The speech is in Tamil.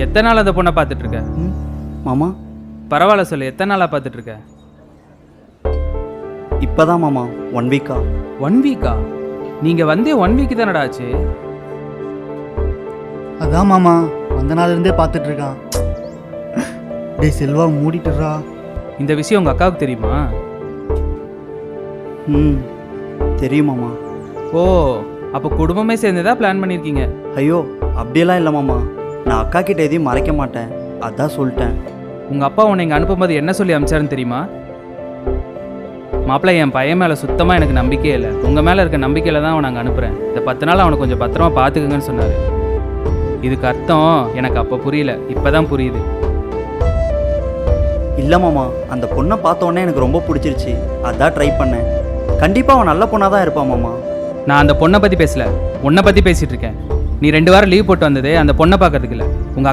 எத்தனை நாள் அந்த பொண்ணை பார்த்துட்டு இருக்க? மாமா பரவாயில்ல சொல்லு, எத்தனை நாளாக பார்த்துட்டு இருக்க? இப்போதான் மாமா 1 வீக்கா. 1 வீக்கா? நீங்கள் வந்தே 1 வீக் தானடா ஆச்சு. அதான் மாமா வந்த நாள்லேருந்தே பார்த்துட்டு இருக்கான். டேய் செல்வா மூடிட்டுறா. இந்த விஷயம் உங்கள் அக்காவுக்கு தெரியுமா? தெரியும் மாமா. ஓ, அப்போ குடும்பமே சேர்ந்து தான் பிளான் பண்ணியிருக்கீங்க. ஐயோ அப்படியெல்லாம் இல்லை மாமா, நான் அக்கா கிட்ட எதையும் மறைக்க மாட்டேன், அதான் சொல்லிட்டேன். உங்கள் அப்பா உன்னை இங்கே அனுப்பும்போது என்ன சொல்லி அனுப்பிச்சாருன்னு தெரியுமா? மாப்பிள்ளை, என் பையன் மேலே சுத்தமாக எனக்கு நம்பிக்கையே இல்லை, உங்கள் மேலே இருக்க நம்பிக்கையில் தான் அவனை அங்கே அனுப்புகிறேன், இந்த 10 நாள் அவனை கொஞ்சம் பத்திரமா பார்த்துக்குங்கன்னு சொன்னார். இதுக்கு அர்த்தம் எனக்கு அப்போ புரியல, இப்போ தான் புரியுது. இல்லை மாமா, அந்த பொண்ணை பார்த்த உடனே எனக்கு ரொம்ப பிடிச்சிருச்சு, அதான் ட்ரை பண்ணேன். கண்டிப்பாக அவன் நல்ல பொண்ணாக தான் இருப்பான் மாமா. நான் அந்த பொண்ணை பற்றி பேசல, உன்னை பற்றி பேசிகிட்டு இருக்கேன். நீ 2 வாரம் லீவ் போட்டு வந்ததே அந்த பொண்ணை பார்க்கறதுக்கு இல்லை, உங்கள்